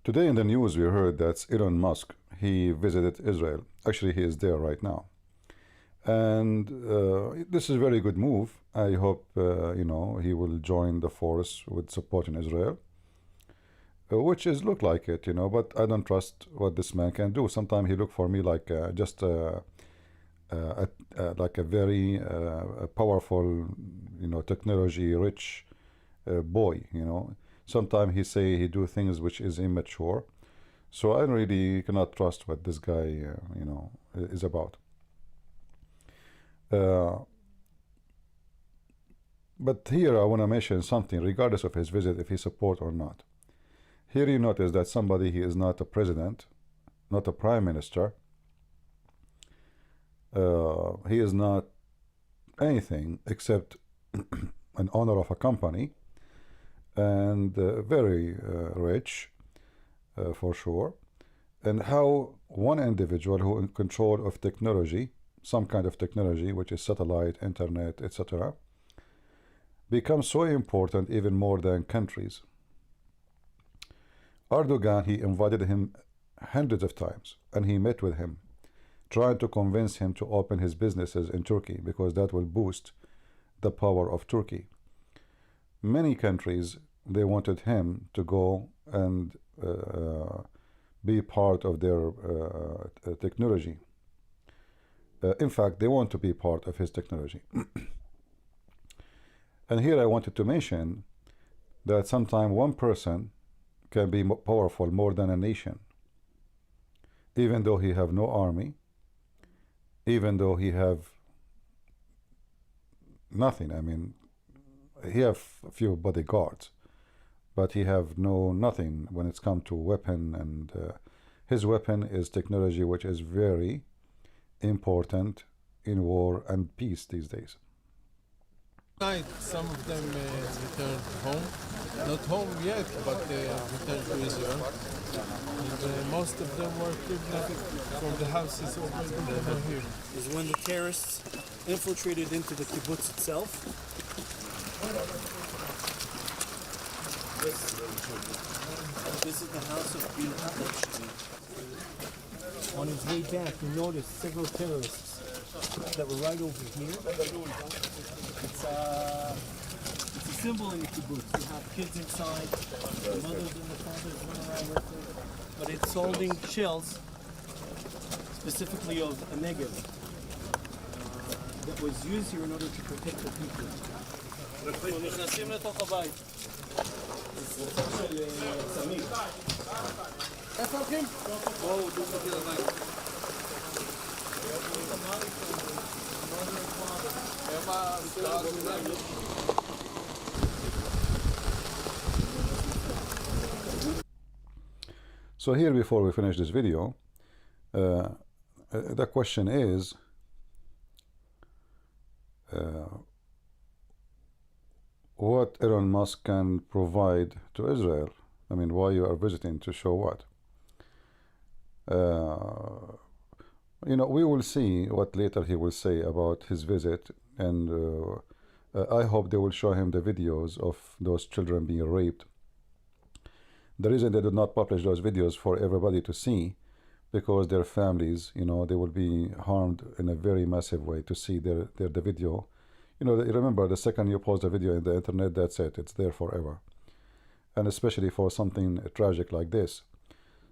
Today in the news we heard that Elon Musk, he visited Israel. Actually, he is there right now. And this is a very good move. I hope, he will join the force with supporting Israel, which is look like it, but I don't trust what this man can do. Sometimes he look for me like just like a very powerful, technology rich boy, Sometimes he say he do things which is immature. So I really cannot trust what this guy, is about. But here I want to mention something, regardless of his visit, if he support or not. Here you notice that somebody, he is not a president, not a prime minister. He is not anything except an owner of a company, and very rich, for sure. And how one individual who in control of technology, some kind of technology, which is satellite, internet, etc., becomes so important even more than countries. Erdogan, he invited him hundreds of times, and he met with him, trying to convince him to open his businesses in Turkey, because that will boost the power of Turkey. Many countries, they wanted him to go and be part of their technology. In fact, they want to be part of his technology. And here I wanted to mention that sometimes one person can be powerful more than a nation, even though he have no army, even though he have nothing. I mean, he have a few bodyguards, but he have nothing when it's come to weapon, and his weapon is technology, which is very important in war and peace these days. Night, some of them returned home, not home yet, but returned to Israel. And most of them were kidnapped from the houses over here. Is when the terrorists infiltrated into the kibbutz itself. This is the house of Elon. On his way back, he noticed several terrorists that were right over here. It's a symbol in the kibbutz. You have kids inside, the mothers and the fathers run around with it, but it's holding shells, specifically of a Negev, that was used here in order to protect the people. נכנסים לתוך הבית. זה סוג של סמים. איפה הולכים? בואו, דו חכי לבית. So here, before we finish this video, the question is, what Elon Musk can provide to Israel? I mean, why you are visiting, to show what? We will see what later he will say about his visit, and I hope they will show him the videos of those children being raped. The reason they do not publish those videos for everybody to see, because their families, they will be harmed in a very massive way to see the video. Remember, the second you post a video in the internet, that's it, it's there forever. And especially for something tragic like this.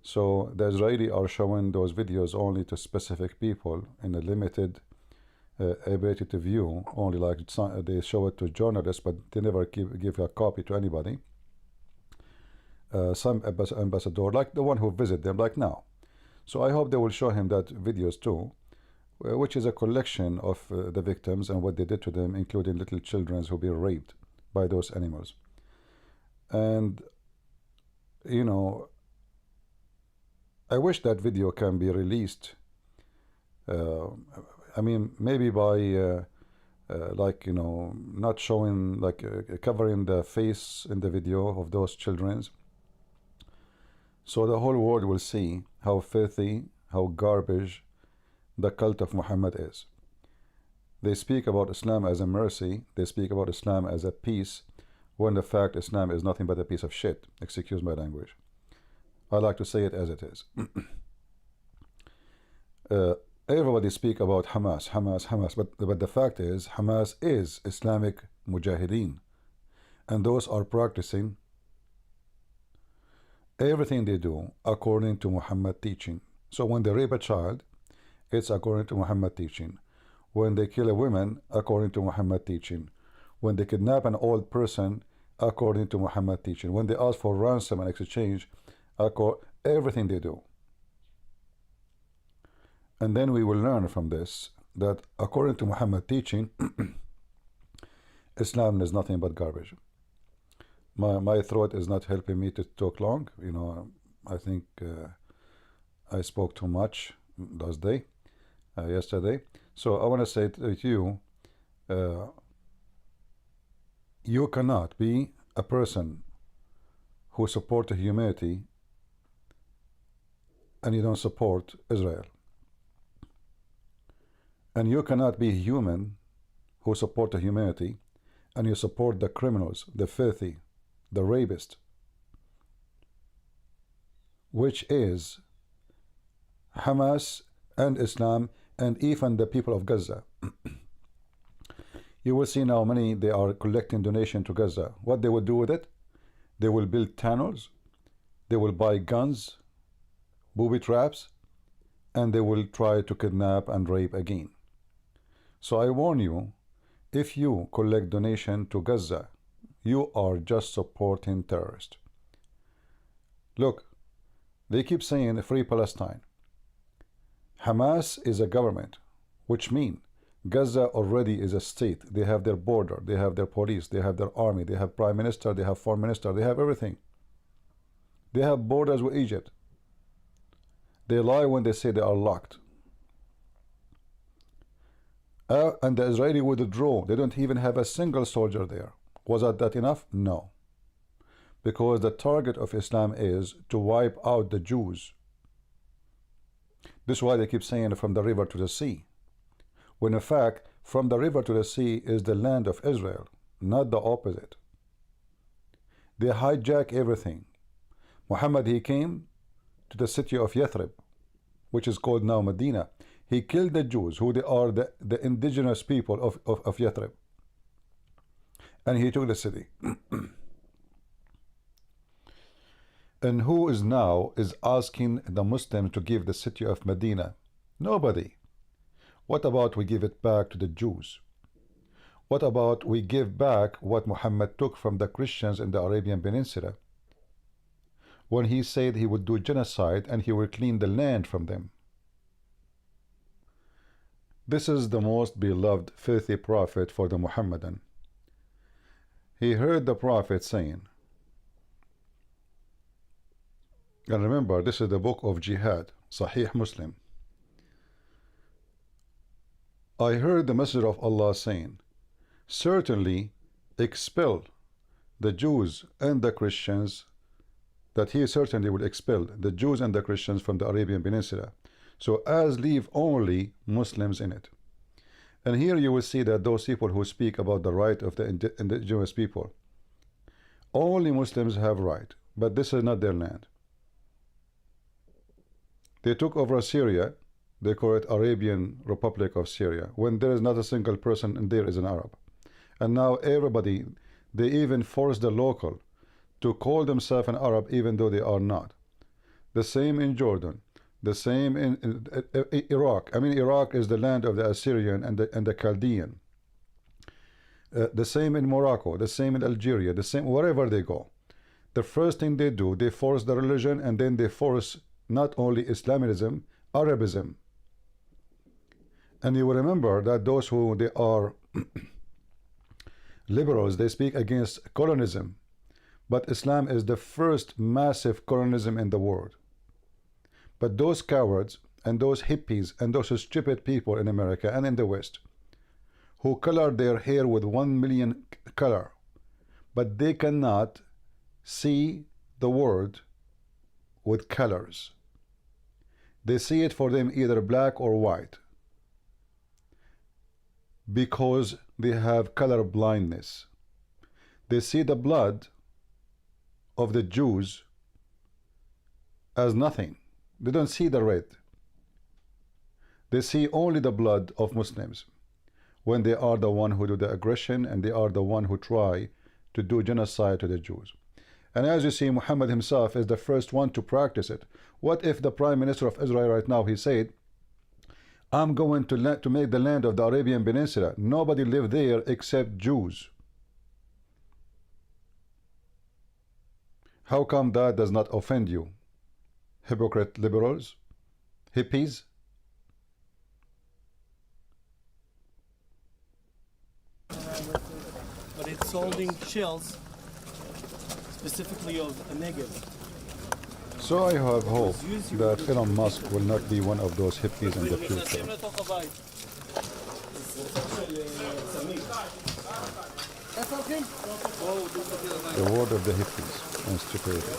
So the Israeli are showing those videos only to specific people in a limited ability to view, only like they show it to journalists, but they never give a copy to anybody. Some ambassador, like the one who visit them, like now. So I hope they will show him that videos too, which is a collection of the victims and what they did to them, including little children who be raped by those animals. And I wish that video can be released. I mean, maybe by not showing, like covering the face in the video of those children, so the whole world will see how filthy, how garbage the cult of Muhammad is. They speak about Islam as a mercy, they speak about Islam as a peace, when the fact Islam is nothing but a piece of shit. Excuse my language. I like to say it as it is. uh, Everybody speak about Hamas, Hamas, Hamas, but the fact is Hamas is Islamic Mujahideen, and those are practicing everything they do according to Muhammad teaching. So when they rape a child, it's according to Muhammad teaching. When they kill a woman, according to Muhammad teaching. When they kidnap an old person, according to Muhammad teaching. When they ask for ransom and exchange, everything they do. And then we will learn from this that according to Muhammad teaching, Islam is nothing but garbage. My throat is not helping me to talk long. You know, I think I spoke too much last day, yesterday. So I want to say to you, you cannot be a person who supports humanity and you don't support Israel. And you cannot be human who support humanity and you support the criminals, the filthy, the rapist, which is Hamas and Islam and even the people of Gaza. You will see now many, they are collecting donation to Gaza. What they will do with it? They will build tunnels, they will buy guns, booby traps, and they will try to kidnap and rape again. So I warn you, if you collect donation to Gaza, you are just supporting terrorists. Look, they keep saying free Palestine. Hamas is a government, which means Gaza already is a state. They have their border, they have their police, they have their army, they have prime minister, they have foreign minister, they have everything. They have borders with Egypt. They lie when they say they are locked. And the Israeli withdraw. They don't even have a single soldier there. Was that enough? No. Because the target of Islam is to wipe out the Jews. This is why they keep saying from the river to the sea. When in fact, from the river to the sea is the land of Israel, not the opposite. They hijack everything. Muhammad, he came to the city of Yathrib, which is called now Medina. He killed the Jews, who they are the indigenous people of Yathrib. And he took the city. And who is now asking the Muslims to give the city of Medina? Nobody. What about we give it back to the Jews? What about we give back what Muhammad took from the Christians in the Arabian Peninsula? When he said he would do genocide and he will clean the land from them. This is the most beloved filthy prophet for the Muhammadan. He heard the prophet saying, and remember, this is the book of Jihad, Sahih Muslim. I heard the Messenger of Allah saying, certainly expel the Jews and the Christians, that he certainly will expel the Jews and the Christians from the Arabian Peninsula, so as leave only Muslims in it. And here you will see that those people who speak about the right of the indigenous people, only Muslims have right, but this is not their land. They took over Syria. They call it Arabian Republic of Syria, when there is not a single person in there is an Arab. And now everybody, they even force the local to call themselves an Arab even though they are not. The same in Jordan, the same in Iraq. I mean, Iraq is the land of the Assyrian and the Chaldean. The same in Morocco, the same in Algeria, the same wherever they go. The first thing they do, they force the religion, and then they force not only Islamism, Arabism. And you will remember that those who they are liberals, they speak against colonism. But Islam is the first massive colonism in the world. But those cowards and those hippies and those stupid people in America and in the West who color their hair with 1 million color, but they cannot see the world with colors. They see it for them either black or white, because they have color blindness. They see the blood of the Jews as nothing. They don't see the red. They see only the blood of Muslims when they are the one who do the aggression, and they are the one who try to do genocide to the Jews. And as you see, Muhammad himself is the first one to practice it. What if the Prime Minister of Israel right now, he said, I'm going to make the land of the Arabian Peninsula, nobody live there except Jews? How come that does not offend you? Hypocrite liberals? Hippies? But it's holding shells, specifically of a Negev. So I have hope that Elon Musk will not be one of those hippies in the future. The word of the hippies and stupidity.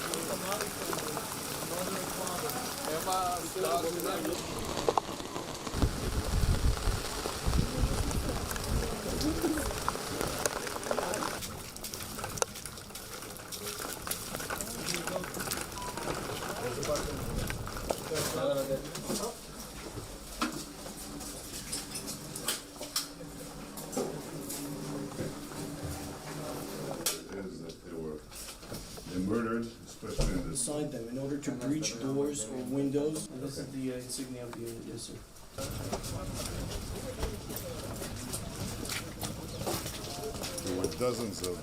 Is that they murdered, especially in this. Inside them, in order to breach doors or windows. And this is the insignia of the unit, yes, sir. There were dozens of